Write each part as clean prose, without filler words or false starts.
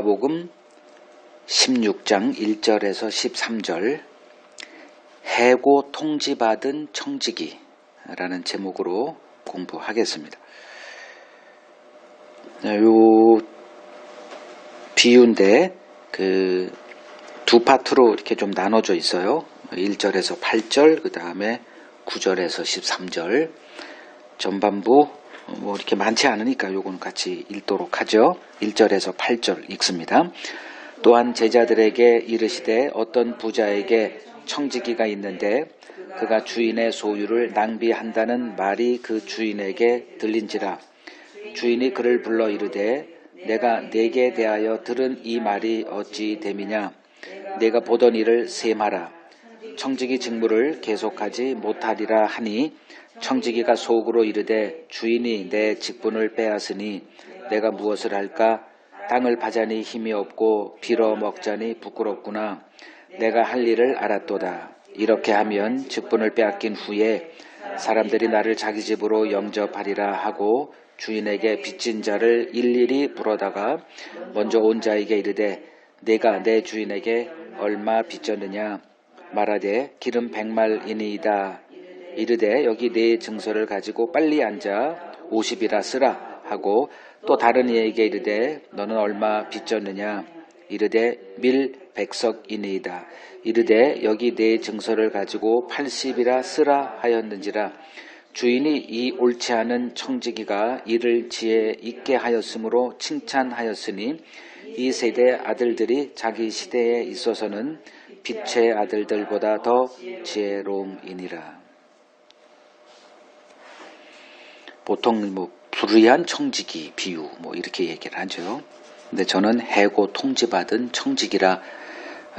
누가복음 16장 1절에서 13절 해고 통지받은 청지기라는 제목으로 공부하겠습니다. 요 비유인데 두 파트로 이렇게 좀 나눠져 있어요. 1절에서 8절, 그 다음에 9절에서 13절. 전반부 뭐 이렇게 많지 않으니까 요건 같이 읽도록 하죠. 1절에서 8절 읽습니다. 또한 제자들에게 이르시되 어떤 부자에게 청지기가 있는데 그가 주인의 소유를 낭비한다는 말이 그 주인에게 들린지라. 주인이 그를 불러 이르되 내가 네게 대하여 들은 이 말이 어찌 됨이냐. 내가 보던 일을 셈하라. 청지기 직무를 계속하지 못하리라 하니 청지기가 속으로 이르되 주인이 내 직분을 빼앗으니 내가 무엇을 할까? 땅을 파자니 힘이 없고 빌어 먹자니 부끄럽구나. 내가 할 일을 알았도다. 이렇게 하면 직분을 빼앗긴 후에 사람들이 나를 자기 집으로 영접하리라 하고 주인에게 빚진 자를 일일이 불어다가 먼저 온 자에게 이르되 내가 내 주인에게 얼마 빚졌느냐. 말하되 기름 100말이니이다. 이르되 여기 네 증서를 가지고 빨리 앉아 50이라 쓰라 하고 또 다른 이에게 이르되 너는 얼마 빚졌느냐. 이르되 밀 100석이니이다. 이르되 여기 네 증서를 가지고 80이라 쓰라 하였는지라. 주인이 이 옳지 않은 청지기가 이를 지혜 있게 하였으므로 칭찬하였으니 이 세대 아들들이 자기 시대에 있어서는 빛의 아들들보다 더 지혜로움이니라. 보통 불의한 청지기 비유 이렇게 얘기를 하죠. 근데 저는 해고 통지받은 청지기라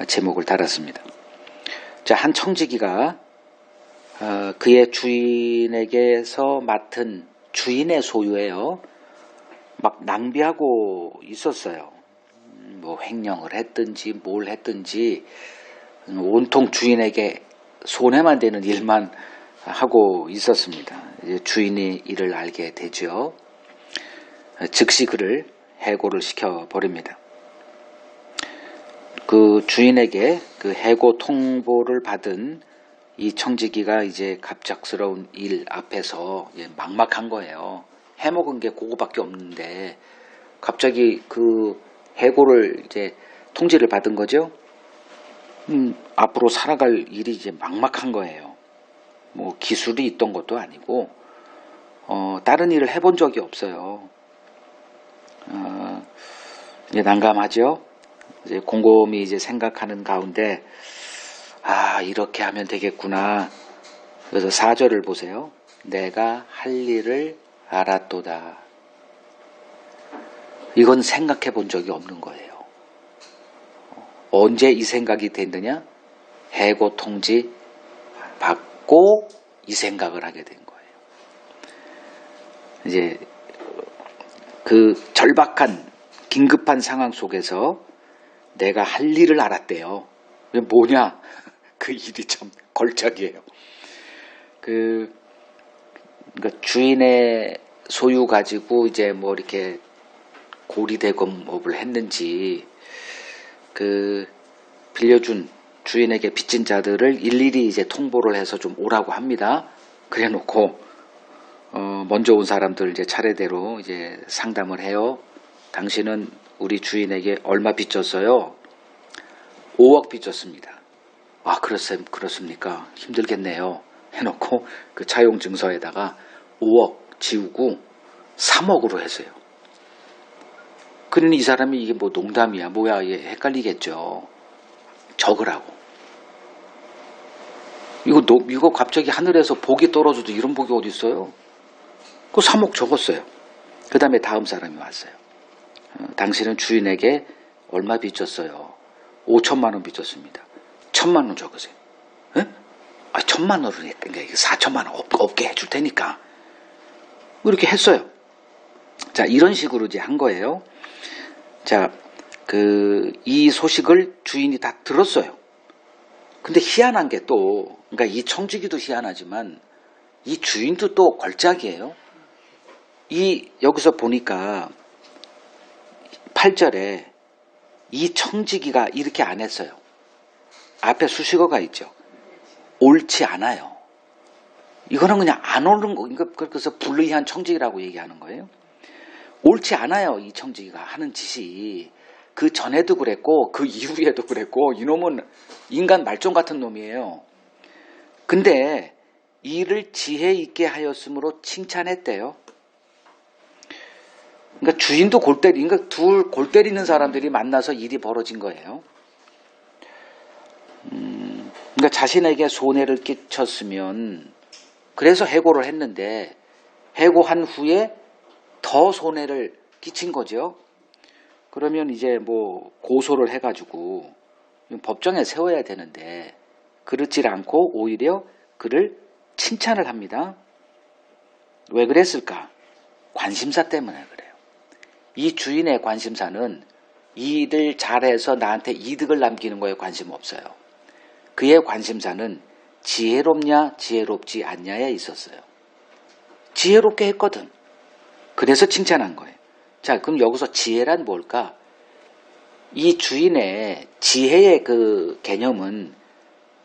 제목을 달았습니다. 자, 한 청지기가 그의 주인에게서 맡은 주인의 소유예요. 막 낭비하고 있었어요. 횡령을 했든지 뭘 했든지 온통 주인에게 손해만 되는 일만 하고 있었습니다. 이제 주인이 이를 알게 되죠. 즉시 그를 해고를 시켜버립니다. 그 주인에게 그 해고 통보를 받은 이 청지기가 이제 갑작스러운 일 앞에서 막막한 거예요. 해먹은 게 그거밖에 없는데 갑자기 그 해고를 이제 통지를 받은 거죠. 앞으로 살아갈 일이 이제 막막한 거예요. 기술이 있던 것도 아니고 다른 일을 해본 적이 없어요. 이제 난감하죠. 이제 곰곰이 이제 생각하는 가운데 이렇게 하면 되겠구나. 그래서 4절을 보세요. 내가 할 일을 알았도다. 이건 생각해 본 적이 없는 거예요. 언제 이 생각이 됐느냐? 해고 통지 받고 이 생각을 하게 된 거예요. 이제 그 절박한 긴급한 상황 속에서 내가 할 일을 알았대요. 뭐냐? 그 일이 참 걸작이에요. 그러니까 주인의 소유 가지고 이제 이렇게 고리대금업을 했는지 빌려준 주인에게 빚진 자들을 일일이 이제 통보를 해서 좀 오라고 합니다. 그래 놓고 먼저 온 사람들 이제 차례대로 이제 상담을 해요. 당신은 우리 주인에게 얼마 빚졌어요? 5억 빚졌습니다. 그렇습니까? 힘들겠네요. 해놓고 그 차용 증서에다가 5억 지우고 3억으로 했어요. 그러니 이 사람이 이게 농담이야 뭐야 헷갈리겠죠. 적으라고. 이거 갑자기 하늘에서 복이 떨어져도 이런 복이 어디 있어요? 그 3억 적었어요. 그 다음에 다음 사람이 왔어요. 당신은 주인에게 얼마 빚졌어요? 5천만 원 빚졌습니다. 1,000만 원 적으세요. 에? 1,000만 원을 했던게 4천만 원 없게 해줄 테니까. 이렇게 했어요. 자, 이런 식으로 이제 한 거예요. 자, 이 소식을 주인이 다 들었어요. 근데 희한한 게 그러니까 이 청지기도 희한하지만 이 주인도 또 걸작이에요. 여기서 보니까 8절에 이 청지기가 이렇게 안 했어요. 앞에 수식어가 있죠. 옳지 않아요. 이거는 그냥 안 옳은 거, 그래서 불의한 청지기라고 얘기하는 거예요. 옳지 않아요. 이 청지기가 하는 짓이. 그 전에도 그랬고 그 이후에도 그랬고 이놈은 인간 말종 같은 놈이에요. 근데 이를 지혜 있게 하였으므로 칭찬했대요. 그러니까 주인도 그러니까 둘 골 때리는 사람들이 만나서 일이 벌어진 거예요. 그러니까 자신에게 손해를 끼쳤으면 그래서 해고를 했는데 해고한 후에 더 손해를 끼친 거죠. 그러면 이제 뭐 고소를 해가지고 법정에 세워야 되는데 그렇지 않고 오히려 그를 칭찬을 합니다. 왜 그랬을까? 관심사 때문에 그래요. 이 주인의 관심사는 이 일을 잘해서 나한테 이득을 남기는 거에 관심 없어요. 그의 관심사는 지혜롭냐 지혜롭지 않냐에 있었어요. 지혜롭게 했거든. 그래서 칭찬한 거예요. 자, 그럼 여기서 지혜란 뭘까? 이 주인의 지혜의 그 개념은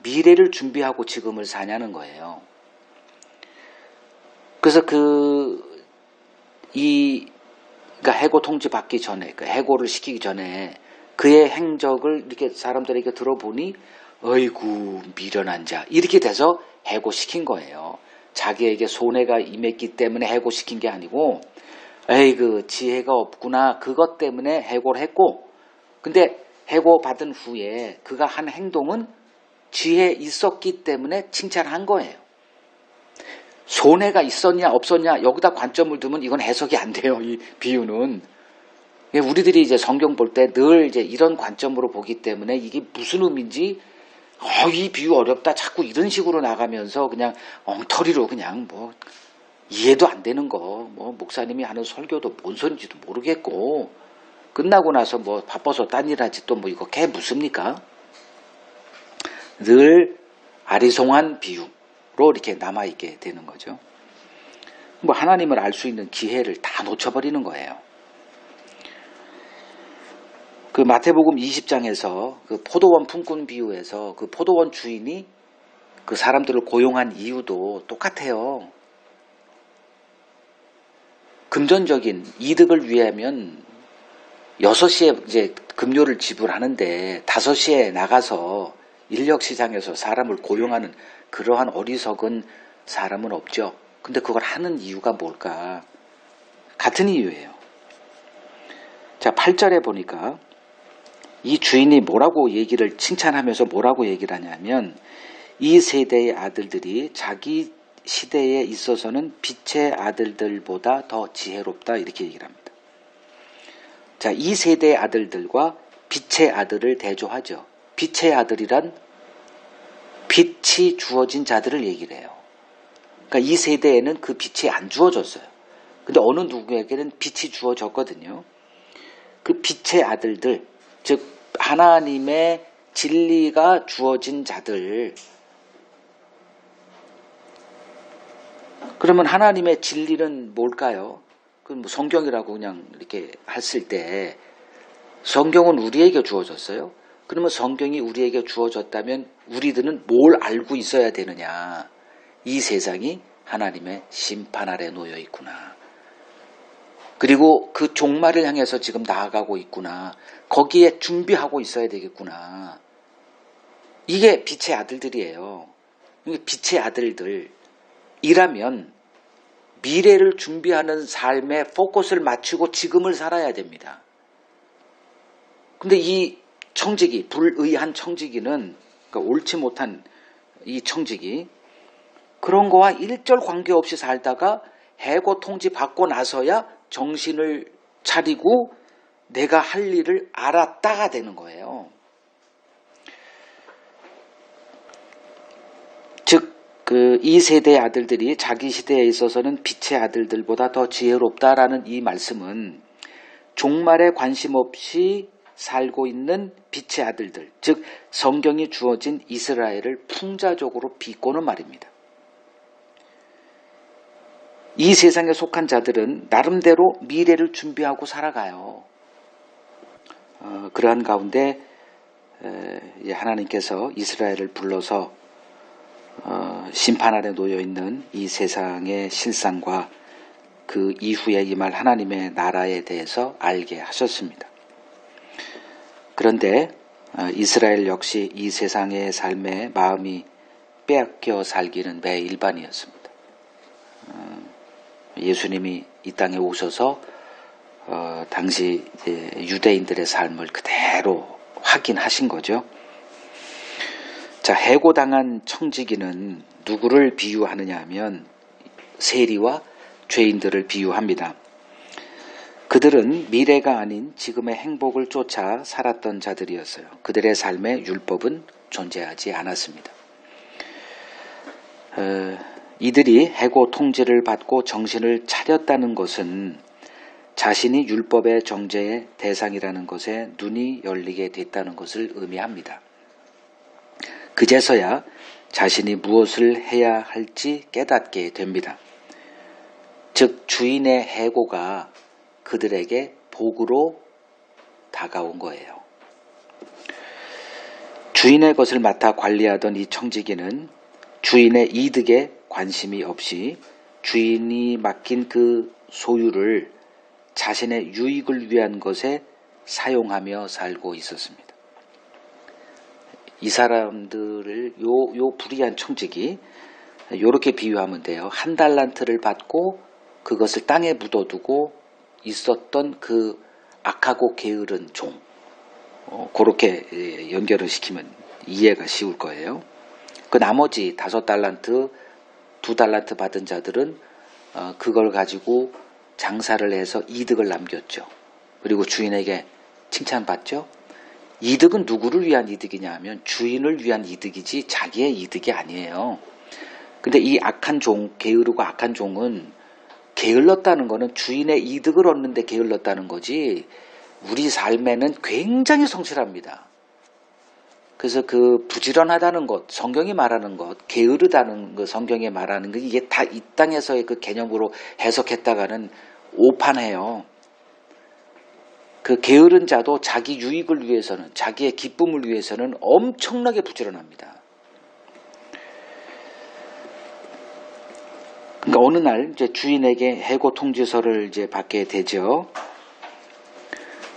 미래를 준비하고 지금을 사냐는 거예요. 그래서 그러니까 해고 통지 받기 전에, 그 해고를 시키기 전에 그의 행적을 이렇게 사람들에게 들어보니, 어이구, 미련한 자. 이렇게 돼서 해고시킨 거예요. 자기에게 손해가 임했기 때문에 해고시킨 게 아니고, 에이, 그 지혜가 없구나. 그것 때문에 해고를 했고, 근데 해고 받은 후에 그가 한 행동은 지혜 있었기 때문에 칭찬한 거예요. 손해가 있었냐 없었냐 여기다 관점을 두면 이건 해석이 안 돼요. 이 비유는. 우리들이 이제 성경 볼 때 늘 이제 이런 관점으로 보기 때문에 이게 무슨 의미인지 이 비유 어렵다 자꾸 이런 식으로 나가면서 그냥 엉터리로 그냥 뭐 이해도 안 되는 거 뭐 목사님이 하는 설교도 뭔 소리인지도 모르겠고 끝나고 나서 뭐 바빠서 딴 일 하지 또 뭐 이거 걔 무습니까? 늘 아리송한 비유로 이렇게 남아있게 되는 거죠. 뭐 하나님을 알 수 있는 기회를 다 놓쳐버리는 거예요. 그 마태복음 20장에서 그 포도원 품꾼 비유에서 그 포도원 주인이 그 사람들을 고용한 이유도 똑같아요. 금전적인 이득을 위하면 6시에 이제 급료를 지불하는데 5시에 나가서 인력시장에서 사람을 고용하는 그러한 어리석은 사람은 없죠. 근데 그걸 하는 이유가 뭘까? 같은 이유예요. 자, 8절에 보니까 이 주인이 뭐라고 얘기를 칭찬하면서 뭐라고 얘기를 하냐면 이 세대의 아들들이 자기 시대에 있어서는 빛의 아들들보다 더 지혜롭다 이렇게 얘기를 합니다. 자, 이 세대의 아들들과 빛의 아들을 대조하죠. 빛의 아들이란 빛이 주어진 자들을 얘기를 해요. 그러니까 이 세대에는 그 빛이 안 주어졌어요. 근데 어느 누구에게는 빛이 주어졌거든요. 그 빛의 아들들, 즉 하나님의 진리가 주어진 자들. 그러면 하나님의 진리는 뭘까요? 그 뭐 성경이라고 그냥 이렇게 했을 때 성경은 우리에게 주어졌어요. 그러면 성경이 우리에게 주어졌다면 우리들은 뭘 알고 있어야 되느냐? 이 세상이 하나님의 심판 아래 놓여 있구나. 그리고 그 종말을 향해서 지금 나아가고 있구나. 거기에 준비하고 있어야 되겠구나. 이게 빛의 아들들이에요. 이게 빛의 아들들이라면 미래를 준비하는 삶에 포커스를 맞추고 지금을 살아야 됩니다. 근데 이 청지기, 불의한 청지기는, 그러니까 옳지 못한 이 청지기, 그런 거와 일절 관계없이 살다가 해고 통지 받고 나서야 정신을 차리고 내가 할 일을 알았다가 되는 거예요. 즉, 이 세대의 아들들이 자기 시대에 있어서는 빛의 아들들보다 더 지혜롭다라는 이 말씀은 종말에 관심 없이 살고 있는 빛의 아들들, 즉 성경이 주어진 이스라엘을 풍자적으로 비꼬는 말입니다. 이 세상에 속한 자들은 나름대로 미래를 준비하고 살아가요. 그러한 가운데 하나님께서 이스라엘을 불러서 심판 아래 놓여 있는 이 세상의 실상과 그 이후에 임할 하나님의 나라에 대해서 알게 하셨습니다. 그런데 이스라엘 역시 이 세상의 삶에 마음이 빼앗겨 살기는 매 일반이었습니다. 예수님이 이 땅에 오셔서 당시 유대인들의 삶을 그대로 확인하신 거죠. 자, 해고당한 청지기는 누구를 비유하느냐 하면 세리와 죄인들을 비유합니다. 그들은 미래가 아닌 지금의 행복을 쫓아 살았던 자들이었어요. 그들의 삶에 율법은 존재하지 않았습니다. 이들이 해고 통지를 받고 정신을 차렸다는 것은 자신이 율법의 정죄의 대상이라는 것에 눈이 열리게 됐다는 것을 의미합니다. 그제서야 자신이 무엇을 해야 할지 깨닫게 됩니다. 즉 주인의 해고가 그들에게 복으로 다가온 거예요. 주인의 것을 맡아 관리하던 이 청지기는 주인의 이득에 관심이 없이 주인이 맡긴 그 소유를 자신의 유익을 위한 것에 사용하며 살고 있었습니다. 이 사람들을 요 불의한 청지기 요렇게 비유하면 돼요. 한 달란트를 받고 그것을 땅에 묻어두고 있었던 그 악하고 게으른 종, 그렇게 연결을 시키면 이해가 쉬울 거예요. 그 나머지 5달란트, 2달란트 받은 자들은 그걸 가지고 장사를 해서 이득을 남겼죠. 그리고 주인에게 칭찬받죠. 이득은 누구를 위한 이득이냐 하면 주인을 위한 이득이지 자기의 이득이 아니에요. 근데 이 악한 종, 게으르고 악한 종은 게을렀다는 것은 주인의 이득을 얻는데 게을렀다는 거지 우리 삶에는 굉장히 성실합니다. 그래서 그 부지런하다는 것, 성경이 말하는 것, 게으르다는 것, 성경이 말하는 것, 이게 다 이 땅에서의 그 개념으로 해석했다가는 오판해요. 그 게으른 자도 자기 유익을 위해서는, 자기의 기쁨을 위해서는 엄청나게 부지런합니다. 그러니까 어느 날 이제 주인에게 해고 통지서를 이제 받게 되죠.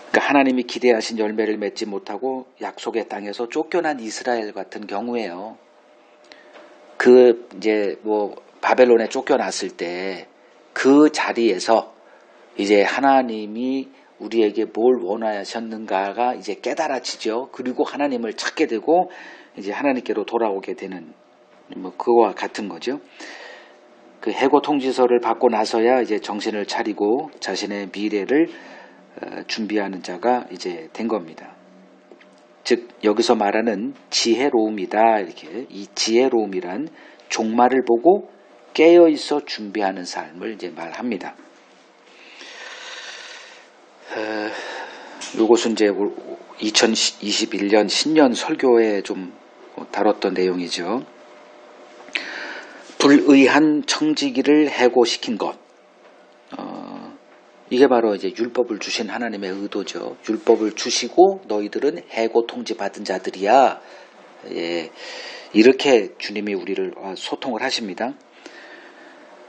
그러니까 하나님이 기대하신 열매를 맺지 못하고 약속의 땅에서 쫓겨난 이스라엘 같은 경우에요. 그 이제 바벨론에 쫓겨났을 때 그 자리에서 이제 하나님이 우리에게 뭘 원하셨는가가 이제 깨달아지죠. 그리고 하나님을 찾게 되고 이제 하나님께로 돌아오게 되는 그거와 같은 거죠. 그 해고 통지서를 받고 나서야 이제 정신을 차리고 자신의 미래를 준비하는 자가 이제 된 겁니다. 즉 여기서 말하는 지혜로움이다. 이렇게 이 지혜로움이란 종말을 보고 깨어 있어 준비하는 삶을 이제 말합니다. 이것은 이제 2021년 신년 설교에 좀 다뤘던 내용이죠. 불의한 청지기를 해고시킨 것. 이게 바로 이제 율법을 주신 하나님의 의도죠. 율법을 주시고 너희들은 해고 통지 받은 자들이야. 예, 이렇게 주님이 우리를 소통을 하십니다.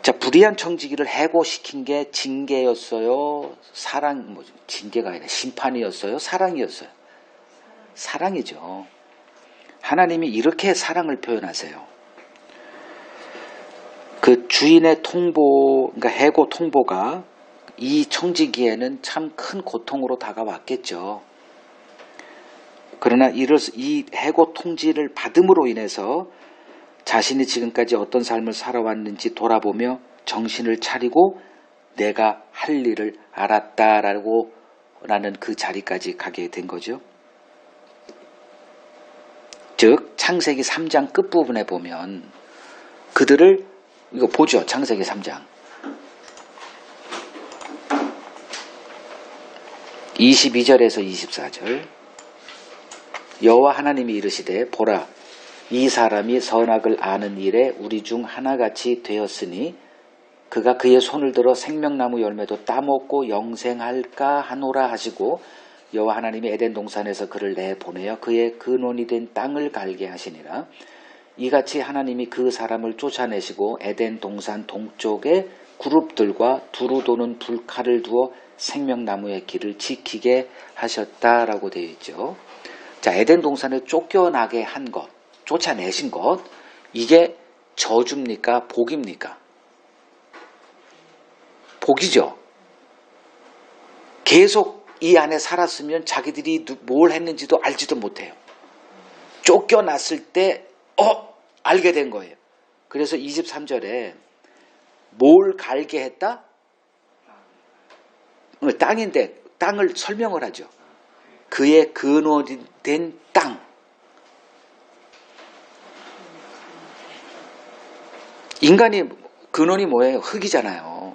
자, 불의한 청지기를 해고시킨 게 징계였어요? 징계가 아니라 심판이었어요? 사랑이었어요? 사랑이죠. 하나님이 이렇게 사랑을 표현하세요. 그 주인의 통보, 그러니까 해고 통보가 이 청지기에는 참 큰 고통으로 다가왔겠죠. 그러나 이 해고 통지를 받음으로 인해서 자신이 지금까지 어떤 삶을 살아왔는지 돌아보며 정신을 차리고 내가 할 일을 알았다라고 라는 그 자리까지 가게 된 거죠. 즉 창세기 3장 끝부분에 보면 그들을 이거 보죠. 창세기 3장 22절에서 24절 여호와 하나님이 이르시되 보라 이 사람이 선악을 아는 일에 우리 중 하나같이 되었으니 그가 그의 손을 들어 생명나무 열매도 따먹고 영생할까 하노라 하시고 여호와 하나님이 에덴 동산에서 그를 내보내어 그의 근원이 된 땅을 갈게 하시니라. 이같이 하나님이 그 사람을 쫓아내시고 에덴 동산 동쪽에 그룹들과 두루 도는 불칼을 두어 생명나무의 길을 지키게 하셨다라고 되어 있죠. 자, 에덴 동산을 쫓겨나게 한 것, 쫓아내신 것, 이게 저주입니까? 복입니까? 복이죠. 계속 이 안에 살았으면 자기들이 뭘 했는지도 알지도 못해요. 쫓겨났을 때 알게 된 거예요. 그래서 23절에 뭘 갈게 했다? 땅인데 땅을 설명을 하죠. 그의 근원이 된 땅. 인간이 근원이 뭐예요? 흙이잖아요.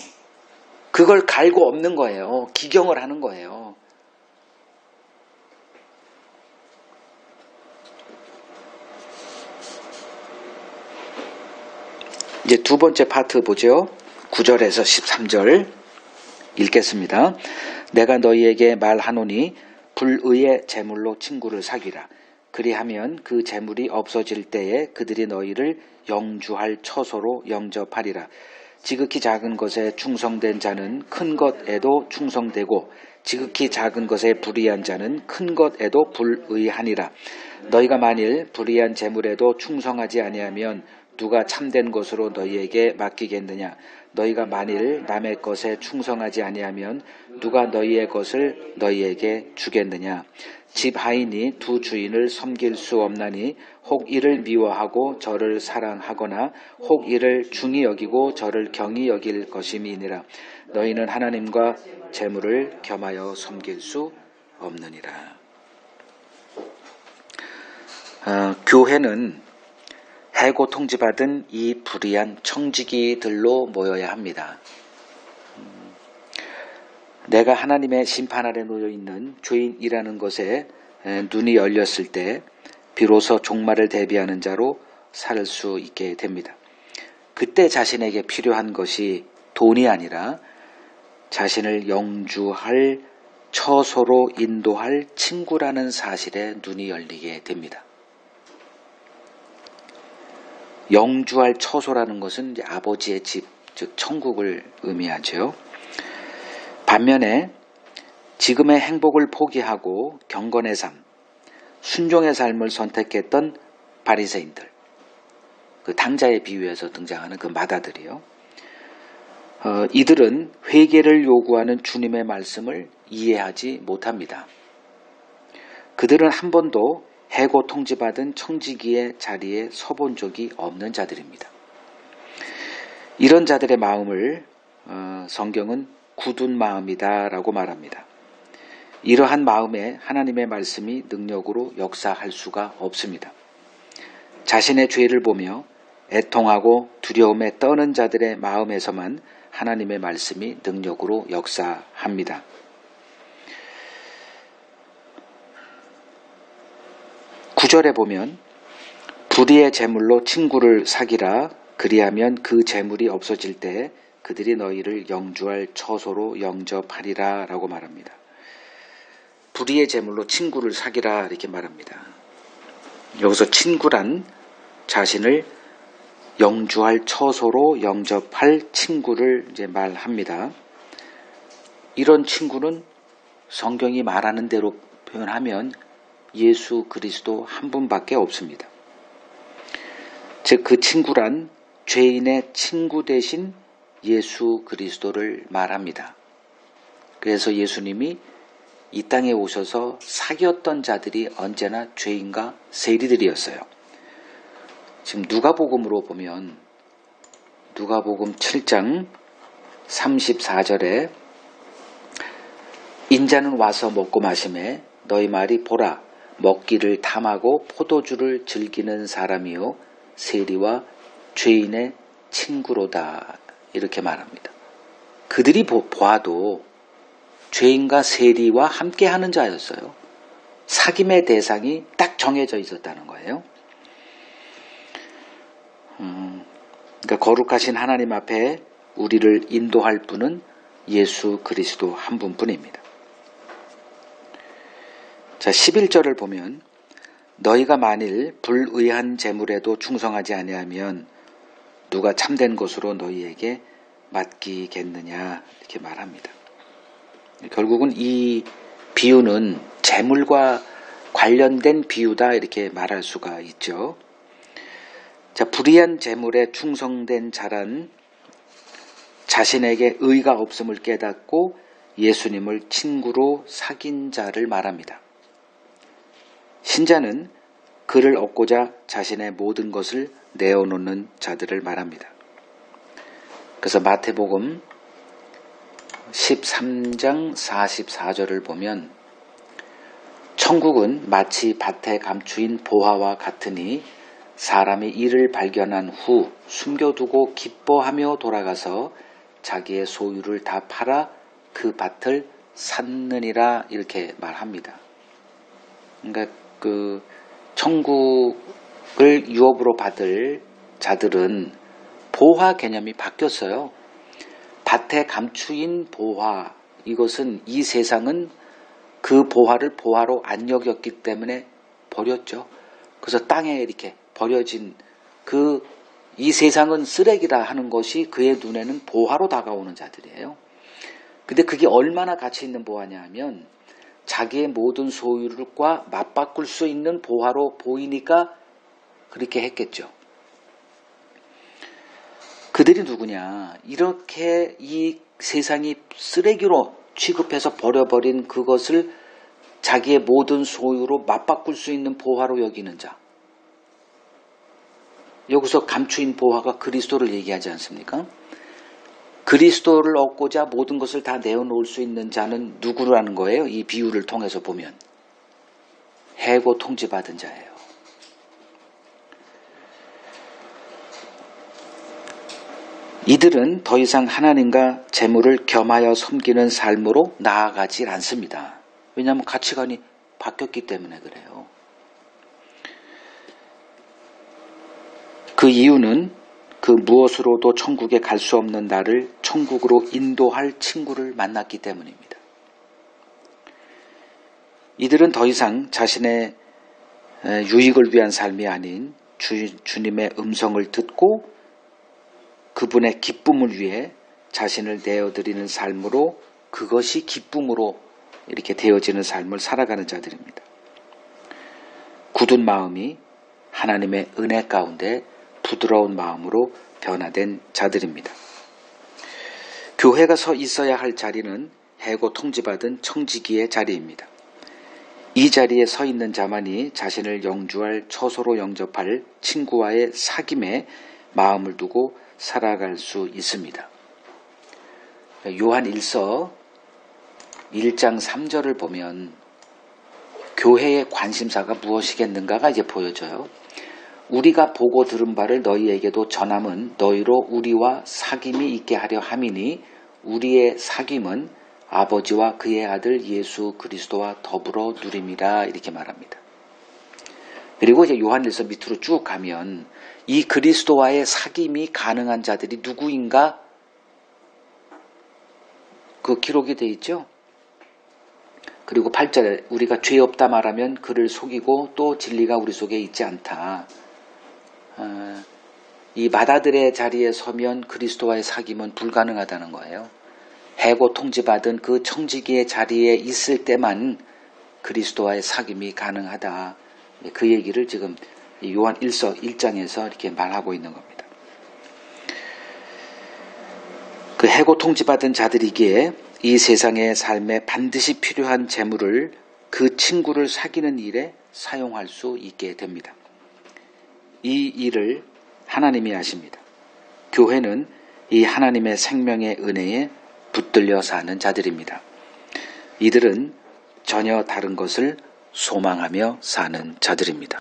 그걸 갈고 없는 거예요. 기경을 하는 거예요. 이제 두 번째 파트 보죠. 9절에서 13절 읽겠습니다. 내가 너희에게 말하노니 불의의 제물로 친구를 사귀라. 그리하면 그 제물이 없어질 때에 그들이 너희를 영주할 처소로 영접하리라. 지극히 작은 것에 충성된 자는 큰 것에도 충성되고 지극히 작은 것에 불의한 자는 큰 것에도 불의하니라. 너희가 만일 불의한 제물에도 충성하지 아니하면 누가 참된 것으로 너희에게 맡기겠느냐. 너희가 만일 남의 것에 충성하지 아니하면 누가 너희의 것을 너희에게 주겠느냐. 집 하인이 두 주인을 섬길 수 없나니 혹 이를 미워하고 저를 사랑하거나 혹 이를 중히 여기고 저를 경히 여길 것임이니라. 너희는 하나님과 재물을 겸하여 섬길 수 없느니라. 교회는 해고 통지받은 이 불의한 청지기들로 모여야 합니다. 내가 하나님의 심판 아래 놓여 있는 죄인이라는 것에 눈이 열렸을 때 비로소 종말을 대비하는 자로 살 수 있게 됩니다. 그때 자신에게 필요한 것이 돈이 아니라 자신을 영주할 처소로 인도할 친구라는 사실에 눈이 열리게 됩니다. 영주할 처소라는 것은 이제 아버지의 집, 즉 천국을 의미하죠. 반면에 지금의 행복을 포기하고 경건의 삶, 순종의 삶을 선택했던 바리새인들, 그 당자의 비유에서 등장하는 그 마다들이요. 이들은 회개를 요구하는 주님의 말씀을 이해하지 못합니다. 그들은 한 번도 해고 통지받은 청지기의 자리에 서본 적이 없는 자들입니다. 이런 자들의 마음을 성경은 굳은 마음이다 라고 말합니다. 이러한 마음에 하나님의 말씀이 능력으로 역사할 수가 없습니다. 자신의 죄를 보며 애통하고 두려움에 떠는 자들의 마음에서만 하나님의 말씀이 능력으로 역사합니다. 구절에 보면 불의의 제물로 친구를 사귀라. 그리하면 그 제물이 없어질 때 그들이 너희를 영주할 처소로 영접하리라 라고 말합니다. 불의의 제물로 친구를 사귀라 이렇게 말합니다. 여기서 친구란 자신을 영주할 처소로 영접할 친구를 이제 말합니다. 이런 친구는 성경이 말하는 대로 표현하면 예수 그리스도 한 분밖에 없습니다. 즉 그 친구란 죄인의 친구 대신 예수 그리스도를 말합니다. 그래서 예수님이 이 땅에 오셔서 사귀었던 자들이 언제나 죄인과 세리들이었어요. 지금 누가복음으로 보면 누가복음 7장 34절에 인자는 와서 먹고 마시매 너희 말이 보라 먹기를 탐하고 포도주를 즐기는 사람이요 세리와 죄인의 친구로다 이렇게 말합니다. 그들이 보아도 죄인과 세리와 함께하는 자였어요. 사귐의 대상이 딱 정해져 있었다는 거예요. 그러니까 거룩하신 하나님 앞에 우리를 인도할 분은 예수 그리스도 한 분뿐입니다. 자, 11절을 보면 너희가 만일 불의한 재물에도 충성하지 아니하면 누가 참된 것으로 너희에게 맡기겠느냐 이렇게 말합니다. 결국은 이 비유는 재물과 관련된 비유다 이렇게 말할 수가 있죠. 자, 불의한 재물에 충성된 자란 자신에게 의가 없음을 깨닫고 예수님을 친구로 사귄 자를 말합니다. 신자는 그를 얻고자 자신의 모든 것을 내어놓는 자들을 말합니다. 그래서 마태복음 13장 44절을 보면 천국은 마치 밭에 감추인 보화와 같으니 사람이 이를 발견한 후 숨겨두고 기뻐하며 돌아가서 자기의 소유를 다 팔아 그 밭을 샀느니라 이렇게 말합니다. 그러니까 그 천국을 유업으로 받을 자들은 보화 개념이 바뀌었어요. 밭에 감추인 보화, 이것은 이 세상은 그 보화를 보화로 안 여겼기 때문에 버렸죠. 그래서 땅에 이렇게 버려진 이 세상은 쓰레기라 하는 것이 그의 눈에는 보화로 다가오는 자들이에요. 근데 그게 얼마나 가치 있는 보화냐 하면 자기의 모든 소유과 맞바꿀 수 있는 보화로 보이니까 그렇게 했겠죠. 그들이 누구냐? 이렇게 이 세상이 쓰레기로 취급해서 버려버린 그것을 자기의 모든 소유로 맞바꿀 수 있는 보화로 여기는 자. 여기서 감추인 보화가 그리스도를 얘기하지 않습니까? 그리스도를 얻고자 모든 것을 다 내어놓을 수 있는 자는 누구라는 거예요? 이 비유를 통해서 보면 해고 통지받은 자예요. 이들은 더 이상 하나님과 재물을 겸하여 섬기는 삶으로 나아가지 않습니다. 왜냐하면 가치관이 바뀌었기 때문에 그래요. 그 이유는 그 무엇으로도 천국에 갈 수 없는 나를 천국으로 인도할 친구를 만났기 때문입니다. 이들은 더 이상 자신의 유익을 위한 삶이 아닌 주님의 음성을 듣고 그분의 기쁨을 위해 자신을 내어드리는 삶으로 그것이 기쁨으로 이렇게 되어지는 삶을 살아가는 자들입니다. 굳은 마음이 하나님의 은혜 가운데 부드러운 마음으로 변화된 자들입니다. 교회가 서 있어야 할 자리는 해고 통지받은 청지기의 자리입니다. 이 자리에 서 있는 자만이 자신을 영주할 처소로 영접할 친구와의 사귐에 마음을 두고 살아갈 수 있습니다. 요한 1서 1장 3절을 보면 교회의 관심사가 무엇이겠는가가 이제 보여져요. 우리가 보고 들은 바를 너희에게도 전함은 너희로 우리와 사귐이 있게 하려 함이니 우리의 사귐은 아버지와 그의 아들 예수 그리스도와 더불어 누림이라 이렇게 말합니다. 그리고 이제 요한일서 밑으로 쭉 가면 이 그리스도와의 사귐이 가능한 자들이 누구인가 그 기록이 되어 있죠. 그리고 8절에 우리가 죄 없다 말하면 그를 속이고 또 진리가 우리 속에 있지 않다. 이 마다들의 자리에 서면 그리스도와의 사귐은 불가능하다는 거예요. 해고 통지받은 그 청지기의 자리에 있을 때만 그리스도와의 사귐이 가능하다. 그 얘기를 지금 요한 1서 1장에서 이렇게 말하고 있는 겁니다. 그 해고 통지받은 자들이기에 이 세상의 삶에 반드시 필요한 재물을 그 친구를 사귀는 일에 사용할 수 있게 됩니다. 이 일을 하나님이 하십니다. 교회는 이 하나님의 생명의 은혜에 붙들려 사는 자들입니다. 이들은 전혀 다른 것을 소망하며 사는 자들입니다.